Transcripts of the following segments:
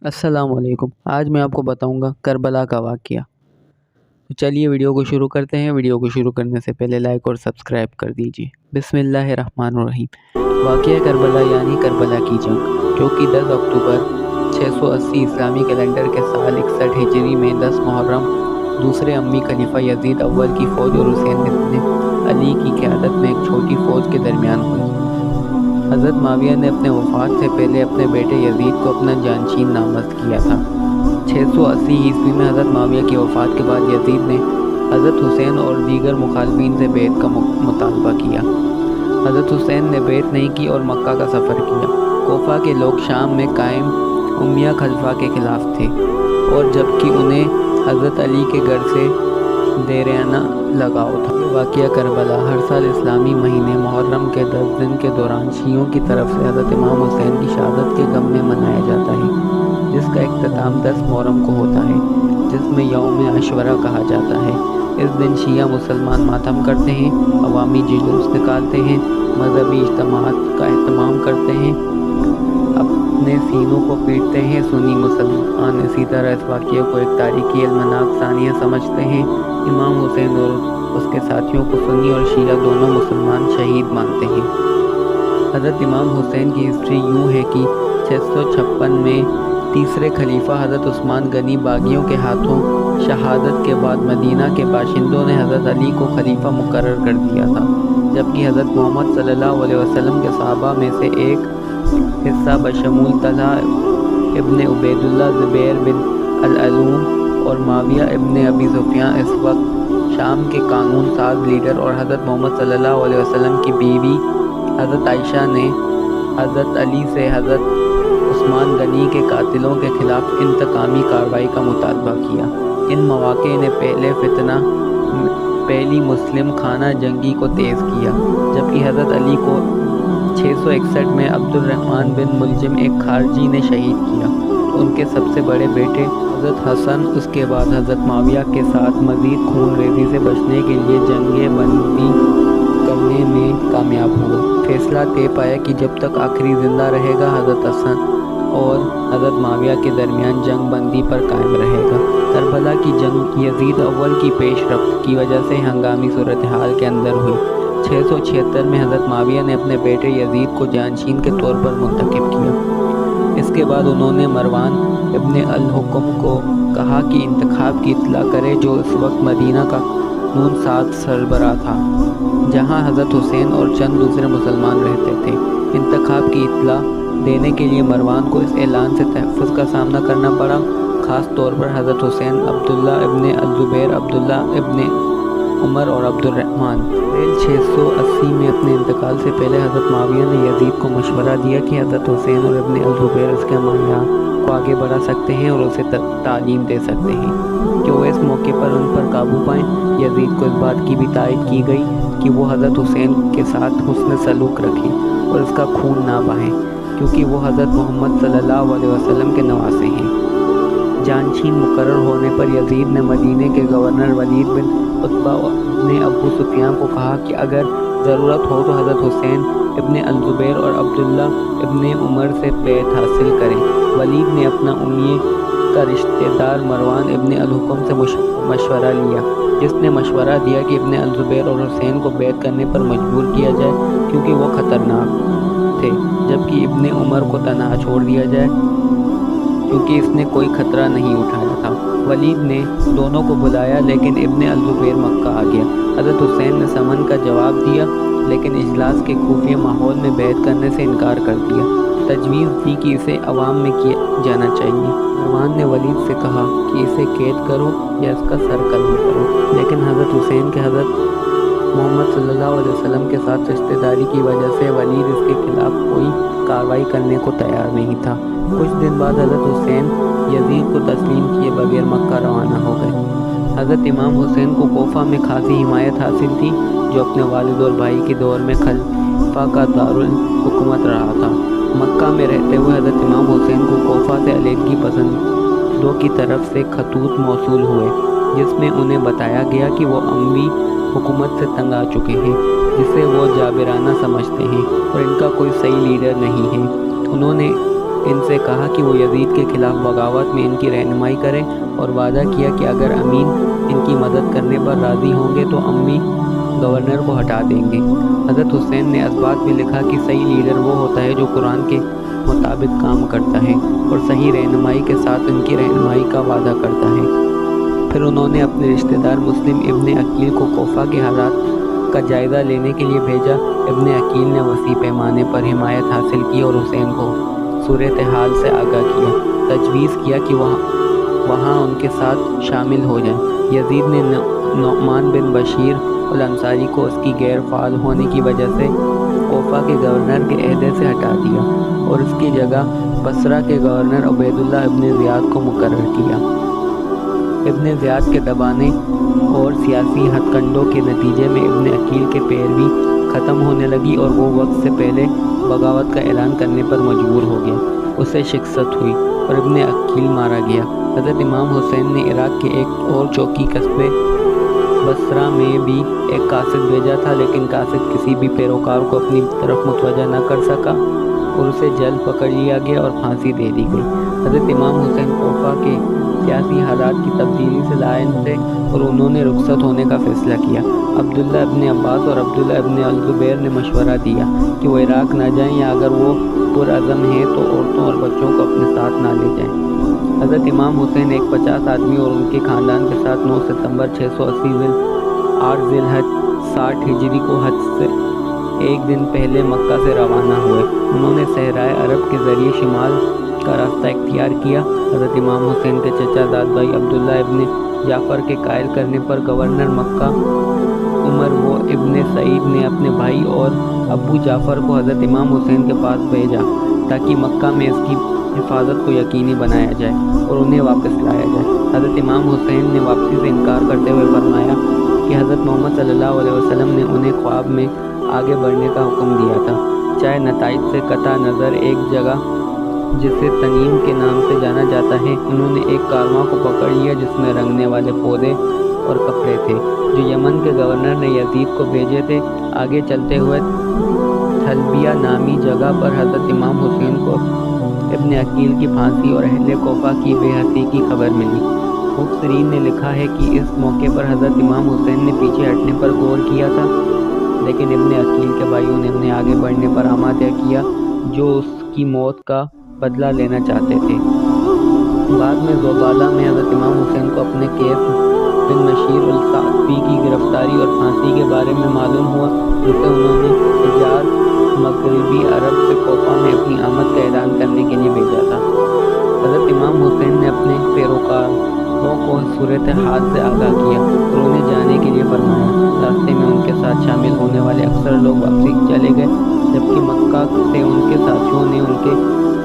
السلام علیکم۔ آج میں آپ کو بتاؤں گا کربلا کا واقعہ۔ تو چلیے ویڈیو کو شروع کرتے ہیں۔ ویڈیو کو شروع کرنے سے پہلے لائک اور سبسکرائب کر دیجیے۔ بسم اللہ الرحمن الرحیم۔ واقعہ کربلا یعنی کربلا کی جنگ، جو کہ 10 اکتوبر 680 اسلامی کیلنڈر کے سال 61 ہجری میں 10 محرم دوسرے امی خلیفہ یزید اول کی فوج اور حسین ابن علی کی قیادت میں ایک چھوٹی فوج کے درمیان ہوئی۔ حضرت معاویہ نے اپنے وفات سے پہلے اپنے بیٹے یزید کو اپنا جانشین نامزد کیا تھا۔ 680 عیسوی میں حضرت معاویہ کی وفات کے بعد یزید نے حضرت حسین اور دیگر مخالفین سے بیعت کا مطالبہ کیا۔ حضرت حسین نے بیعت نہیں کی اور مکہ کا سفر کیا۔ کوفہ کے لوگ شام میں قائم امیہ خلیفہ کے خلاف تھے، اور جبکہ انہیں حضرت علی کے گھر سے دیرینہ لگاؤ تھا۔ یہ واقعہ کربلا ہر سال اسلامی مہینے محرم کے 10 دن کے دوران شیعوں کی طرف سے حضرت امام حسین کی شہادت کے غم میں منایا جاتا ہے، جس کا اختتام 10 محرم کو ہوتا ہے، جس میں یوم عاشورہ کہا جاتا ہے۔ اس دن شیعہ مسلمان ماتم کرتے ہیں، عوامی جلوس نکالتے ہیں، مذہبی اجتماعات کا اہتمام کرتے ہیں، اپنے سینوں کو پیٹتے ہیں۔ سنی مسلمان اسی طرح اس واقعے کو ایک تاریخی المناک ثانیہ سمجھتے ہیں۔ امام حسین اور اس کے ساتھیوں کو سنی اور شیعہ دونوں مسلمان شہید مانتے ہیں۔ حضرت امام حسین کی ہسٹری یوں ہے کہ 656 میں تیسرے خلیفہ حضرت عثمان غنی باغیوں کے ہاتھوں شہادت کے بعد مدینہ کے باشندوں نے حضرت علی کو خلیفہ مقرر کر دیا تھا، جبکہ حضرت محمد صلی اللہ علیہ وسلم کے صحابہ میں سے ایک حصہ بشمول طلحہ ابن عبید اللہ، زبیر بن العوام اور معاویہ ابن ابی سفیان اس وقت شام کے قانون ساز لیڈر اور حضرت محمد صلی اللہ علیہ وسلم کی بیوی حضرت عائشہ نے حضرت علی سے حضرت عثمان غنی کے قاتلوں کے خلاف انتقامی کارروائی کا مطالبہ کیا۔ ان مواقع نے پہلی مسلم خانہ جنگی کو تیز کیا، جبکہ حضرت علی کو 661 میں عبد الرحمن بن ملجم ایک خارجی نے شہید کیا۔ ان کے سب سے بڑے بیٹے حضرت حسن اس کے بعد حضرت معاویہ کے ساتھ مزید خون ریزی سے بچنے کے لیے جنگ بندی کرنے میں کامیاب ہوئے۔ فیصلہ طے پایا کہ جب تک آخری زندہ رہے گا حضرت حسن اور حضرت معاویہ کے درمیان جنگ بندی پر قائم رہے گا۔ کربلا کی جنگ یزید اول کی پیش رفت کی وجہ سے ہنگامی صورتحال کے اندر ہوئی۔ 676 میں حضرت معاویہ نے اپنے بیٹے یزید کو جانشین کے طور پر منتخب کیا۔ اس کے بعد انہوں نے مروان ابن الحکم کو کہا کہ انتخاب کی اطلاع کرے، جو اس وقت مدینہ کا قانون ساز سربراہ تھا، جہاں حضرت حسین اور چند دوسرے مسلمان رہتے تھے۔ انتخاب کی اطلاع دینے کے لیے مروان کو اس اعلان سے تحفظ کا سامنا کرنا پڑا، خاص طور پر حضرت حسین، عبداللہ ابن الزبیر، عبداللہ ابن عمر اور عبد الرحمن۔ 680 میں اپنے انتقال سے پہلے حضرت معاویہ نے یزید کو مشورہ دیا کہ حضرت حسین اور ابن الزبیر اس کے مالیہ کو آگے بڑھا سکتے ہیں اور اسے تعلیم دے سکتے ہیں کہ وہ اس موقع پر ان پر قابو پائیں۔ یزید کو اس بات کی بھی تائید کی گئی کہ وہ حضرت حسین کے ساتھ حسن سلوک رکھیں اور اس کا خون نہ بہائیں، کیونکہ وہ حضرت محمد صلی اللہ علیہ وسلم کے نواسے ہیں۔ جانشین مقرر ہونے پر یزید نے مدینے کے گورنر ولید بن عتبہ نے ابو سفیان کو کہا کہ اگر ضرورت ہو تو حضرت حسین ابن الزبیر اور عبداللہ ابن عمر سے بیعت حاصل کریں۔ ولید نے اپنا امیہ کا رشتہ دار مروان ابن الحکم سے مشورہ لیا، جس نے مشورہ دیا کہ ابن الزبیر اور حسین کو بیعت کرنے پر مجبور کیا جائے کیونکہ وہ خطرناک تھے، جبکہ ابن عمر کو تنہا چھوڑ دیا جائے کیونکہ اس نے کوئی خطرہ نہیں اٹھایا تھا۔ ولید نے دونوں کو بلایا، لیکن ابن الزبیر مکہ آ گیا۔ حضرت حسین نے سمن کا جواب دیا، لیکن اجلاس کے خفیہ ماحول میں بیعت کرنے سے انکار کر دیا۔ تجویز دی کہ اسے عوام میں کیا جانا چاہیے۔ مروان نے ولید سے کہا کہ اسے قید کرو یا اس کا سر قلم کرو، لیکن حضرت حسین کے حضرت محمد صلی اللہ علیہ وسلم کے ساتھ رشتہ داری کی وجہ سے ولید اس کے خلاف کوئی کارروائی کرنے کو تیار نہیں تھا۔ کچھ دن بعد حضرت حسین یزید کو تسلیم کیے بغیر مکہ روانہ ہو گئے۔ حضرت امام حسین کو کوفہ میں خاصی حمایت حاصل تھی، جو اپنے والد اور بھائی کے دور میں خلیفہ کا دارالحکومت رہا تھا۔ مکہ میں رہتے ہوئے حضرت امام حسین کو کوفہ سے علیحدگی پسندوں کی طرف سے خطوط موصول ہوئے، جس میں انہیں بتایا گیا کہ وہ اموی حکومت سے تنگ آ چکے ہیں، جسے وہ جابرانہ سمجھتے ہیں اور ان کا کوئی صحیح لیڈر نہیں ہے۔ انہوں نے ان سے کہا کہ وہ یزید کے خلاف بغاوت میں ان کی رہنمائی کریں اور وعدہ کیا کہ اگر امین ان کی مدد کرنے پر راضی ہوں گے تو امی گورنر کو ہٹا دیں گے۔ حضرت حسین نے اثبات میں لکھا کہ صحیح لیڈر وہ ہوتا ہے جو قرآن کے مطابق کام کرتا ہے اور صحیح رہنمائی کے ساتھ ان کی رہنمائی کا وعدہ کرتا ہے۔ پھر انہوں نے اپنے رشتہ دار مسلم ابن عقیل کو کوفہ کے حالات کا جائزہ لینے کے لیے بھیجا۔ ابن عقیل نے وسیع پیمانے پر حمایت حاصل کی اور حسین کو صورتحال سے آگاہ کیا، تجویز کیا کہ وہاں ان کے ساتھ شامل ہو جائیں۔ یزید نے نعمان بن بشیر الانصاری کو اس کی غیر فعال ہونے کی وجہ سے کوفہ کے گورنر کے عہدے سے ہٹا دیا اور اس کی جگہ بصرہ کے گورنر عبید اللہ ابن زیاد کو مقرر کیا۔ ابن زیاد کے دبانے اور سیاسی ہتھ کنڈوں کے نتیجے میں ابن عقیل کے پیروی ختم ہونے لگی اور وہ وقت سے پہلے بغاوت کا اعلان کرنے پر مجبور ہو گیا۔ اسے شکست ہوئی اور ابن عقیل مارا گیا۔ حضرت امام حسین نے عراق کے ایک اور چوکی قصبے بصرہ میں بھی ایک قاصد بھیجا تھا، لیکن قاصد کسی بھی پیروکار کو اپنی طرف متوجہ نہ کر سکا اور اسے جلد پکڑ لیا گیا اور پھانسی دے دی گئی۔ حضرت امام حسین کوفہ کے سیاسی حالات کی تبدیلی سے لاعلم تھے اور انہوں نے رخصت ہونے کا فیصلہ کیا۔ عبداللہ ابن عباس اور عبداللہ ابن الزبیر نے مشورہ دیا کہ وہ عراق نہ جائیں یا اگر وہ پرعزم ہیں تو عورتوں اور بچوں کو اپنے ساتھ نہ لے جائیں۔ حضرت امام حسین ایک 50 آدمی اور ان کے خاندان کے ساتھ 9 ستمبر 680 8 ذی الحج 60 ہجری کو حج سے ایک دن پہلے مکہ سے روانہ ہوئے۔ انہوں نے صحرائے عرب کے ذریعے شمال کا راستہ اختیار کیا۔ حضرت امام حسین کے چچا زاد بھائی عبداللہ ابن جعفر کے قائل کرنے پر گورنر مکہ عمر وہ ابن سعید نے اپنے بھائی اور ابو جعفر کو حضرت امام حسین کے پاس بھیجا تاکہ مکہ میں اس کی حفاظت کو یقینی بنایا جائے اور انہیں واپس لایا جائے۔ حضرت امام حسین نے واپسی سے انکار کرتے ہوئے فرمایا کہ حضرت محمد صلی اللہ علیہ وسلم نے انہیں خواب میں آگے بڑھنے کا حکم دیا تھا، چاہے نتائج سے قطع نظر۔ ایک جگہ جسے تنیم کے نام سے جانا جاتا ہے، انہوں نے ایک کارواں کو پکڑ لیا جس میں رنگنے والے پودے اور کپڑے تھے جو یمن کے گورنر نے یزید کو بھیجے تھے۔ آگے چلتے ہوئے تھلبیہ نامی جگہ پر حضرت امام حسین کو ابن عقیل کی پھانسی اور اہل کوفہ کی بے حسی کی خبر ملی۔ مفسرین نے لکھا ہے کہ اس موقع پر حضرت امام حسین نے پیچھے ہٹنے پر غور کیا تھا، لیکن ابن عقیل کے بھائیوں نے انہیں آگے بڑھنے پر آمادہ کیا جو اس کی موت کا بدلہ لینا چاہتے تھے۔ بعد میں زوبالہ میں حضرت امام حسین کو اپنے کیس بن مشیر الثاقفی کی گرفتاری اور پھانسی کے بارے میں معلوم ہوا، جسے انہوں نے حجاز مغربی عرب سے کوفہ میں اپنی آمد کا اعلان کرنے کے لیے بھیجا تھا۔ حضرت امام حسین نے اپنے پیروکاروں کو صورتحال سے آگاہ کیا اور انہیں جانے کے لیے فرمایا۔ راستے میں ان کے ساتھ شامل ہونے والے اکثر لوگ واپسی چلے گئے، جبکہ مکہ سے ان کے ساتھیوں نے ان کے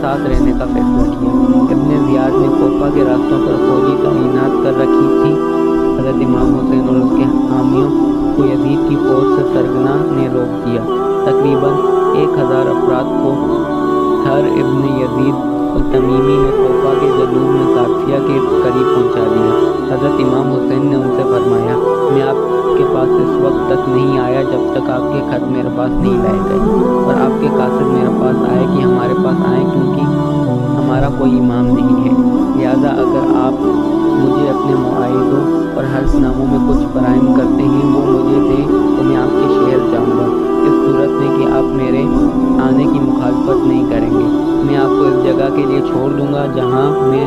ساتھ رہنے کا فیصلہ کیا۔ ابن زیاد نے کوفہ کے راستوں پر فوجی تعینات کر رکھی تھی۔ حضرت امام حسین اور اس کے حامیوں کو یزید کی فوج سے سرغنہ نے روک دیا۔ تقریباً 1000 افراد کو تھر ابن یزید التمیمی نے کوفہ کے جنوب میں قادسیہ کے قریب پہنچا دیا۔ حضرت امام حسین نے ان سے فرمایا، میں آپ کے پاس اس وقت تک نہیں آیا جب تک آپ کے خط میرے پاس نہیں لائے گئے اور آپ کے قاصد میرے پاس آئے کہ ہمارے پاس آئیں، کیونکہ ہمارا کوئی امام نہیں ہے، لہذا اگر آپ مجھے اپنے معاہدوں اور حلف ناموں میں کچھ فراہم کرتے ہیں وہ مجھے دیں تو میں آپ کے شہر جاؤں گا، اس صورت میں کہ آپ میرے آنے کی مخالفت نہیں کریں گے۔ میں آپ کو اس جگہ کے لیے چھوڑ دوں گا جہاں میں